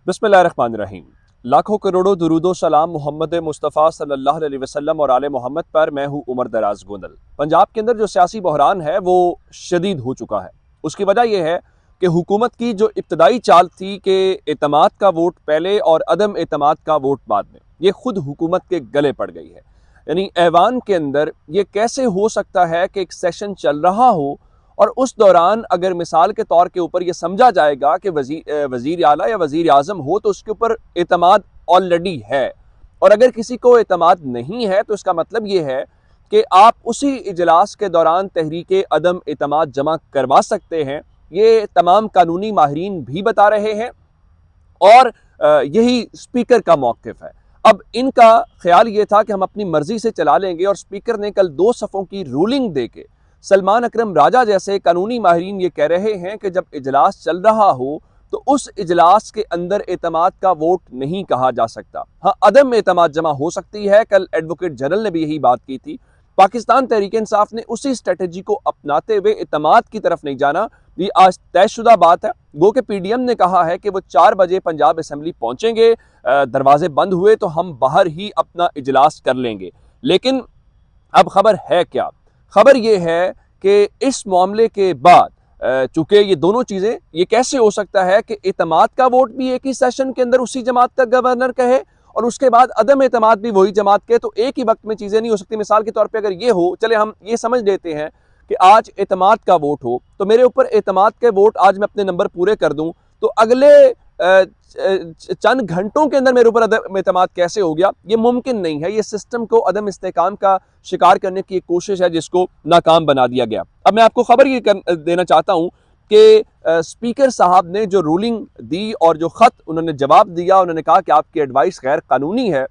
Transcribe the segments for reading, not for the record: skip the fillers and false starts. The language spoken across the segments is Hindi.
बिस्मिल्लाहिर्रहमानिर्रहीम। लाखों करोड़ों दुरूदो सलाम मोहम्मद मुस्तफ़ा सल्लल्लाहु अलैहि वसल्लम और आले मोहम्मद पर। मैं हूँ उमर दराज गोंदल। पंजाब के अंदर जो सियासी बहरान है वो शदीद हो चुका है। उसकी वजह यह है कि हुकूमत की जो इब्तदाई चाल थी कि एतमाद का वोट पहले और अदम एतमाद का वोट बाद में, ये खुद हुकूमत के गले पड़ गई है। यानी ऐवान के अंदर ये कैसे हो सकता है कि एक सेशन चल रहा हो और उस दौरान अगर मिसाल के तौर के ऊपर ये समझा जाएगा कि वजीर आला या वजीर आजम हो तो उसके ऊपर एतमाद ऑलरेडी है, और अगर किसी को एतमाद नहीं है तो इसका मतलब ये है कि आप उसी इजलास के दौरान तहरीक अदम एतमाद जमा करवा सकते हैं। ये तमाम कानूनी माहिरीन भी बता रहे हैं और यही स्पीकर का मौक़िफ़ है। अब इनका ख्याल ये था कि हम अपनी मर्जी से चला लेंगे, और स्पीकर ने कल 2 सफ़ों की रूलिंग दे के सलमान अकरम राजा जैसे कानूनी माहिरीन ये कह रहे हैं कि जब इजलास चल रहा हो तो उस इजलास के अंदर एतमाद का वोट नहीं कहा जा सकता। हाँ, अदम एतमाद जमा हो सकती है। कल एडवोकेट जनरल ने भी यही बात की थी। पाकिस्तान तहरीक इंसाफ ने उसी स्ट्रेटजी को अपनाते हुए एतमाद की तरफ नहीं जाना, ये आज तयशुदा बात है। गो के पीडीएम ने कहा है कि वो 4 बजे पंजाब असम्बली पहुंचेंगे, दरवाजे बंद हुए तो हम बाहर ही अपना इजलास कर लेंगे। लेकिन अब खबर है क्या? खबर यह है कि इस मामले के बाद चूंकि ये दोनों चीजें, ये कैसे हो सकता है कि एतमाद का वोट भी एक ही सेशन के अंदर उसी जमात का गवर्नर कहे और उसके बाद अदम एतमाद भी वही जमात कहे, तो एक ही वक्त में चीजें नहीं हो सकती। मिसाल के तौर पे अगर ये हो, चले हम ये समझ लेते हैं कि आज एतमाद का वोट हो, तो मेरे ऊपर एतमाद के वोट आज मैं अपने नंबर पूरे कर दूं, तो अगले चंद घंटों के अंदर मेरे ऊपर अदम एतमाद कैसे हो गया? ये मुमकिन नहीं है। ये सिस्टम को अदम इस्तेकाम का शिकार करने की एक कोशिश है जिसको नाकाम बना दिया गया। अब मैं आपको खबर ये देना चाहता हूं कि स्पीकर साहब ने जो रूलिंग दी और जो खत उन्होंने जवाब दिया, उन्होंने कहा कि आपकी एडवाइस गैर कानूनी है।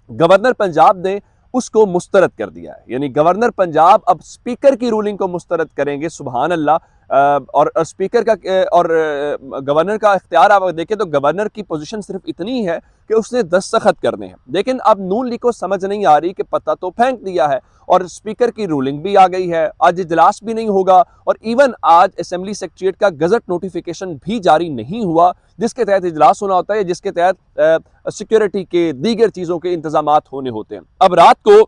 गवर्नर पंजाब ने उसको मुस्तरद कर दिया है। यानी गवर्नर पंजाब अब स्पीकर की रूलिंग को मुस्तरद करेंगे। सुभान अल्लाह। और स्पीकर का और गवर्नर का इख्तियार आप देखें तो गवर्नर की पोजीशन सिर्फ इतनी है कि उसने दस्तखत करने हैं। लेकिन अब नून लीग को समझ नहीं आ रही कि पता तो फेंक दिया है और स्पीकर की रूलिंग भी आ गई है। आज इजलास भी नहीं होगा और इवन आज असेंबली सेक्रेटरीट का गजट नोटिफिकेशन भी जारी नहीं हुआ जिसके तहत इजलास होना होता है, जिसके तहत सिक्योरिटी के दीगर चीज़ों के इंतजामात होने होते हैं। अब रात को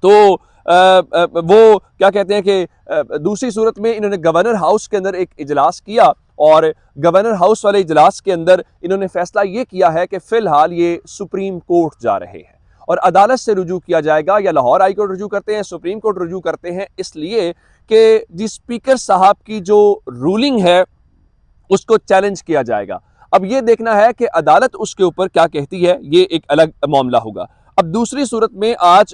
तो वो क्या कहते हैं कि दूसरी सूरत में इन्होंने गवर्नर हाउस के अंदर एक इजलास किया और गवर्नर हाउस वाले इजलास के अंदर इन्होंने फैसला ये किया है कि फ़िलहाल ये सुप्रीम कोर्ट जा रहे हैं और अदालत से रुजू किया जाएगा, या लाहौर हाई कोर्ट रुजू करते हैं, सुप्रीम कोर्ट रुजू करते हैं, इसलिए कि जिस स्पीकर साहब की जो रूलिंग है उसको चैलेंज किया जाएगा। अब ये देखना है कि अदालत उसके ऊपर क्या कहती है, ये एक अलग मामला होगा। अब दूसरी सूरत में आज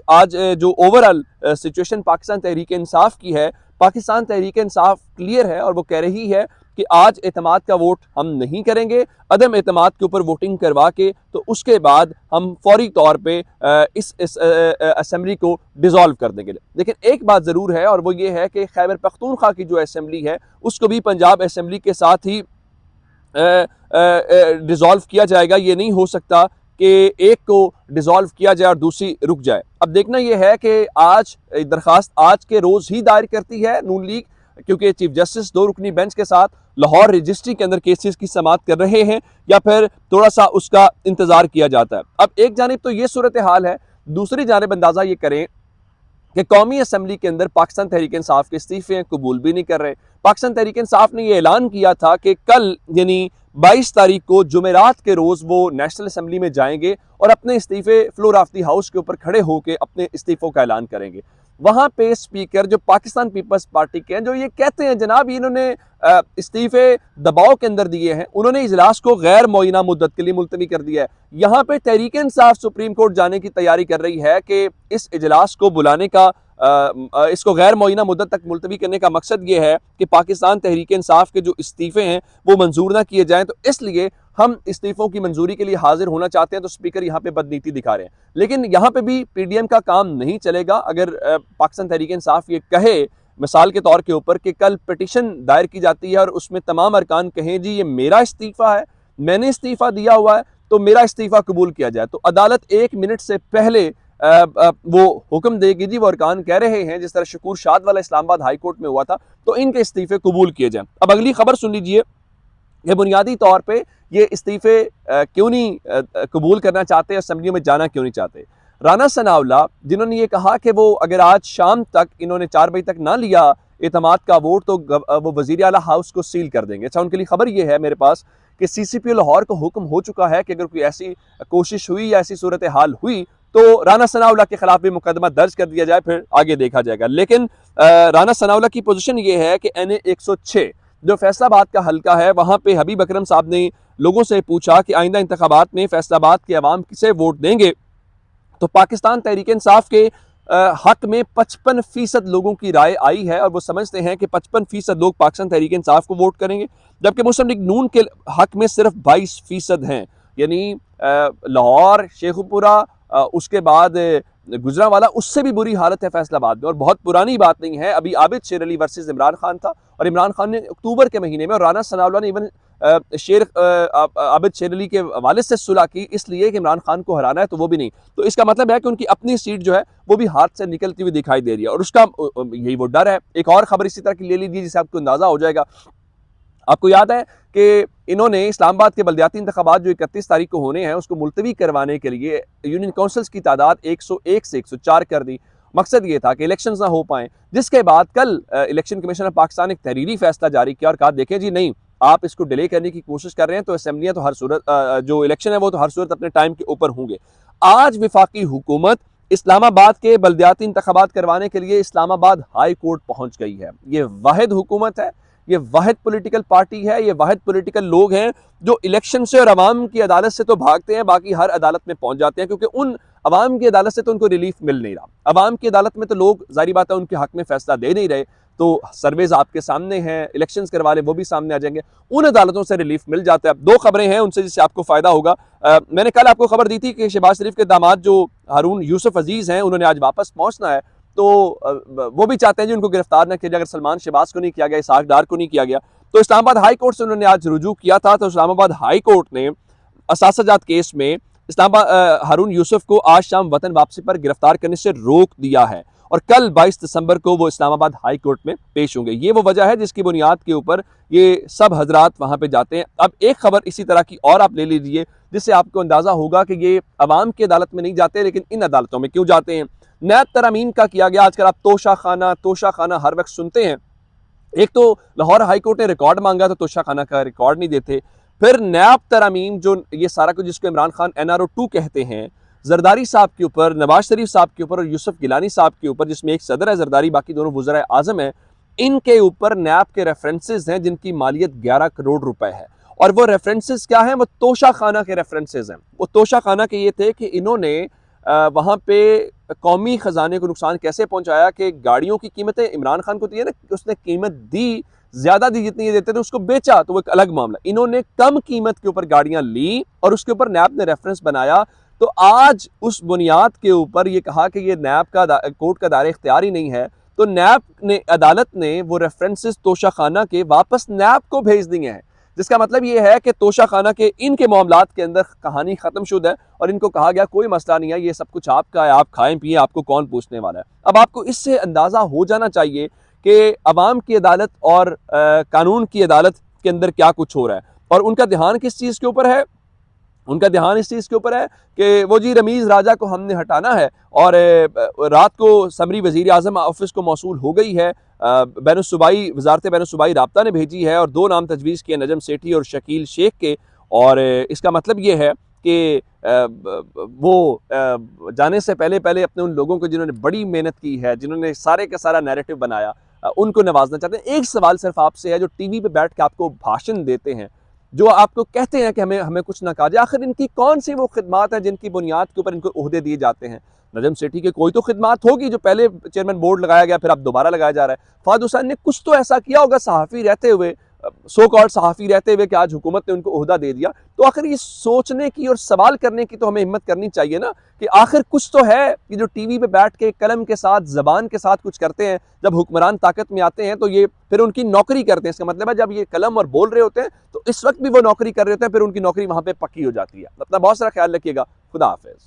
जो ओवरऑल सिचुएशन पाकिस्तान तहरीक इंसाफ की है, पाकिस्तान तहरीक इंसाफ क्लियर है और वो कह रही है कि आज एतमाद का वोट हम नहीं करेंगे, अदम एतमाद के ऊपर वोटिंग करवा के तो उसके बाद हम फौरी तौर पे इस असेंबली को डिसॉल्व कर देंगे। लेकिन एक बात ज़रूर है और वो ये है कि खैबर पख्तूनख्वा की जो असेंबली है उसको भी पंजाब असेंबली के साथ ही डिसॉल्व किया जाएगा। ये नहीं हो सकता कि एक को डिसॉल्व किया जाए और दूसरी रुक जाए। अब देखना यह है कि आज दरखास्त आज के रोज ही दायर करती है नून लीग, क्योंकि चीफ जस्टिस 2 रुकनी बेंच के साथ लाहौर रजिस्ट्री के अंदर केसेस की समाअत कर रहे हैं, या फिर थोड़ा सा उसका इंतजार किया जाता है। अब एक जानिब तो ये सूरत हाल है, दूसरी जानिब अंदाजा ये करें कि कौमी असम्बली के अंदर पाकिस्तान तहरीक इंसाफ के इस्तीफे कबूल भी नहीं कर रहे। पाकिस्तान तहरीक इंसाफ ने यह ऐलान किया था कि कल यानी 22 तारीख को जुमेरात के रोज़ वो नेशनल असम्बली में जाएंगे और अपने इस्तीफे फ्लोर ऑफ दी हाउस के ऊपर खड़े होकर अपने इस्तीफों का ऐलान करेंगे। वहाँ पे स्पीकर जो पाकिस्तान पीपल्स पार्टी के हैं, जो ये कहते हैं जनाब इन्होंने इस्तीफे दबाव के अंदर दिए हैं, उन्होंने इजलास को गैर मुअय्यना मुद्दत के लिए मुलतवी कर दिया है। यहाँ पे तहरीक इंसाफ सुप्रीम कोर्ट जाने की तैयारी कर रही है कि इस इजलास को बुलाने का इसको गैर मुअय्यना मुद्दत तक मुलतवी करने का मकसद ये है कि पाकिस्तान तहरीक इंसाफ के जो इस्तीफे हैं वो मंजूर ना किए जाएं, तो इसलिए हम इस्तीफों की मंजूरी के लिए हाजिर होना चाहते हैं। तो स्पीकर यहाँ पे बदनीति दिखा रहे हैं, लेकिन यहाँ पे भी पीडीएम का काम नहीं चलेगा। अगर पाकिस्तान तहरीक इंसाफ ये कहे मिसाल के तौर के ऊपर कि कल पिटीशन दायर की जाती है और उसमें तमाम अरकान कहें जी ये मेरा इस्तीफा है, मैंने इस्तीफा दिया हुआ है, तो मेरा इस्तीफा कबूल किया जाए, तो अदालत 1 मिनट से पहले वो हुक्म देगी जी वो अरकान कह रहे हैं जिस तरह शकूर शाद वाला इस्लामाबाद हाई कोर्ट में हुआ था, तो इनके इस्तीफे कबूल किए जाएं। अब अगली खबर सुन लीजिए। ये बुनियादी तौर पे ये इस्तीफे क्यों नहीं कबूल करना चाहते, असम्बलियों में जाना क्यों नहीं चाहते। राना सनाउल्लाह जिन्होंने ये कहा कि वो अगर आज शाम तक इन्होंने 4 बजे तक ना लिया एतमाद का वोट तो वो वज़ीर आला हाउस को सील कर देंगे। अच्छा, उनके लिए खबर ये है मेरे पास कि CCPO लाहौर को हुक्म हो चुका है कि अगर कोई ऐसी कोशिश हुई या ऐसी सूरत हाल हुई तो राना सनाउल्लाह के खिलाफ भी मुकदमा दर्ज कर दिया जाए, फिर आगे देखा जाएगा। लेकिन राना सनाउल्लाह की पोजीशन ये है कि NA 106 जो फैसलाबाद का हल्का है, वहां पे हबीब अकरम साहब ने लोगों से पूछा कि आइंदा इंतखाबात में फैसलाबाद के अवाम किसे वोट देंगे, तो पाकिस्तान तहरीक इंसाफ के हक में 55% लोगों की राय आई है और वो समझते हैं कि 55% लोग पाकिस्तान तहरीक इंसाफ को वोट करेंगे, जबकि मुस्लिम लीग नून के हक में सिर्फ 22% हैं। यानी लाहौर, शेखुपुरा, उसके बाद गुजरांवाला, उससे भी बुरी हालत है फैसलाबाद में। और बहुत पुरानी बात नहीं है, अभी आबिद शेर अली वर्सेस इमरान खान था और इमरान खान ने अक्टूबर के महीने में और राना सनाउल्लाह ने इवन आबिद शेर अली के वालिद से सुलह की इसलिए कि इमरान खान को हराना है, तो वो भी नहीं। तो इसका मतलब है कि उनकी अपनी सीट जो है वो भी हाथ से निकलती हुई दिखाई दे रही है और उसका यही वो डर है। एक और खबर इसी तरह की ले लीजिए जिससे आपको अंदाजा हो जाएगा। आपको याद है कि इन्होंने इस्लामाबाद के बल्दियाती इंतखाबात जो 31 तारीख को होने हैं उसको मुलतवी करवाने के लिए यूनियन काउंसिल्स की तादाद 101 से 104 कर दी। मकसद ये था कि इलेक्शंस ना हो पाएं, जिसके बाद कल इलेक्शन कमीशन ऑफ पाकिस्तान एक तहरीरी फैसला जारी किया और कहा देखें जी नहीं, आप इसको डिले करने की कोशिश कर रहे हैं तो असेंबलियां तो हर सूरत जो इलेक्शन है वो तो हर सूरत अपने टाइम के ऊपर होंगे। आज विफाकी हुकूमत इस्लामाबाद के बल्दियाती इंतखाबात करवाने के लिए इस्लामाबाद हाई कोर्ट पहुंच गई है। ये वाहिद हुकूमत है, ये वाहिद पॉलिटिकल पार्टी है, ये वाहिद पॉलिटिकल लोग हैं जो इलेक्शन से और अवाम की अदालत से तो भागते हैं, बाकी हर अदालत में पहुंच जाते हैं, क्योंकि उन अवाम की अदालत से तो उनको रिलीफ मिल नहीं रहा। अवाम की अदालत में तो लोग जाहिर बात है उनके हक में फैसला दे नहीं रहे, तो सर्वेज आपके सामने हैं, इलेक्शंस करवा ले वो भी सामने आ जाएंगे, उन अदालतों से रिलीफ मिल जाता है। अब दो खबरें हैं उनसे जिससे आपको फायदा होगा। मैंने कल आपको खबर दी थी कि शहबाज शरीफ के दामाद जो हारून यूसुफ अजीज हैं उन्होंने आज वापस पहुंचना है, तो वो भी चाहते हैं जी उनको गिरफ्तार न किया जाए। अगर सलमान शहबाज को नहीं किया गया, इसहाक डार को नहीं किया गया, तो इस्लामाबाद हाई कोर्ट से उन्होंने आज रुजू किया था। तो इस्लामाबाद हाई कोर्ट ने असासाजात केस में इस्लामाबाद हारून यूसुफ को आज शाम वतन वापसी पर गिरफ्तार करने से रोक दिया है और कल 22 दिसंबर को वो इस्लामाबाद हाई कोर्ट में पेश होंगे। ये वो वजह है जिसकी बुनियाद के ऊपर ये सब हजरात वहां पे जाते हैं। अब एक खबर इसी तरह की और आप ले लीजिए जिससे आपको अंदाजा होगा कि ये अवाम की अदालत में नहीं जाते, लेकिन इन अदालतों में क्यों जाते हैं। नैब तरमीम का किया गया, आजकल आप तोशा खाना हर वक्त सुनते हैं। एक तो लाहौर हाई कोर्ट ने रिकॉर्ड मांगा तो तोशा खाना का रिकॉर्ड नहीं देते, फिर नैब तरमीम जो ये सारा कुछ जिसको इमरान खान NRO 2 कहते हैं, जरदारी साहब के ऊपर, नवाज शरीफ साहब के ऊपर और यूसुफ गिलानी साहब के ऊपर, जिसमें एक सदर है जरदारी, बाकी दोनों वज़राए आज़म हैं, इनके ऊपर नैब के रेफरेंसेज हैं जिनकी मालियत 11 करोड़ रुपए है। और वो रेफरेंसेज क्या हैं? वो तोशा खाना के रेफरेंसेज हैं। वो तोशा खाना के ये थे कि इन्होंने वहाँ पे कौमी ख़जाने को नुकसान कैसे पहुँचाया कि गाड़ियों की कीमतें इमरान खान को दी है ना, उसने कीमत दी, ज़्यादा दी जितनी ये देते थे, उसको बेचा तो वो एक अलग मामला। इन्होंने कम कीमत के ऊपर गाड़ियाँ ली और उसके ऊपर नैब ने रेफरेंस बनाया। तो आज उस बुनियाद के ऊपर ये कहा कि ये नैब का कोर्ट का दायरा इख्तियार ही नहीं है, तो नैब ने, अदालत ने वो रेफरेंसेस तोशा खाना के वापस नैब को भेज दिए हैं, जिसका मतलब ये है कि तोशा खाना के इनके मामलात के अंदर कहानी खत्म शुदा है और इनको कहा गया कोई मसला नहीं है, ये सब कुछ आपका है, आप खाएं पिए, आपको कौन पूछने वाला है। अब आपको इससे अंदाजा हो जाना चाहिए कि अवाम की अदालत और कानून की अदालत के अंदर क्या कुछ हो रहा है। और उनका ध्यान किस चीज़ के ऊपर है? उनका ध्यान इस चीज़ के ऊपर है कि वो जी रमीज़ राजा को हमने हटाना है और रात को समरी वज़ीर आज़म ऑफिस को मौसूल हो गई है, बैनुस्सूबाई वजारत बैनुस्सूबाई राब्ता ने भेजी है और 2 नाम तजवीज़ किए, नजम सेठी और शकील शेख के। और इसका मतलब ये है कि वो जाने से पहले पहले अपने उन लोगों को जिन्होंने बड़ी मेहनत की है, जिन्होंने सारे का सारा नैरेटिव बनाया, उनको नवाजना चाहते हैं। एक सवाल सिर्फ आपसे है, जो टीवी पे बैठ के आपको भाषण देते हैं, जो आपको कहते हैं कि हमें कुछ ना कहा जाए, आखिर इनकी कौन सी वो खिदमात है जिनकी बुनियाद के ऊपर इनको ओहदे दिए जाते हैं? नजम सेठी के कोई तो खिदमात होगी जो पहले चेयरमैन बोर्ड लगाया गया, फिर अब दोबारा लगाया जा रहा है। फहद हुसैन ने कुछ तो ऐसा किया होगा सहाफ़ी रहते हुए, सो कॉल्ड सहाफ़ी रहते हुए, कि आज हुकूमत ने उनको ओहदा दे दिया। तो आखिर ये सोचने की और सवाल करने की तो हमें हिम्मत करनी चाहिए ना कि आखिर कुछ तो है कि जो टीवी पे बैठ के कलम के साथ, जबान के साथ कुछ करते हैं, जब हुक्मरान ताकत में आते हैं तो ये फिर उनकी नौकरी करते हैं। इसका मतलब है जब ये कलम और बोल रहे होते हैं तो इस वक्त भी वो नौकरी कर रहे होते हैं, फिर उनकी नौकरी वहां पे पक्की हो जाती है। अपना बहुत सारा ख्याल रखिएगा। खुदा हाफिज।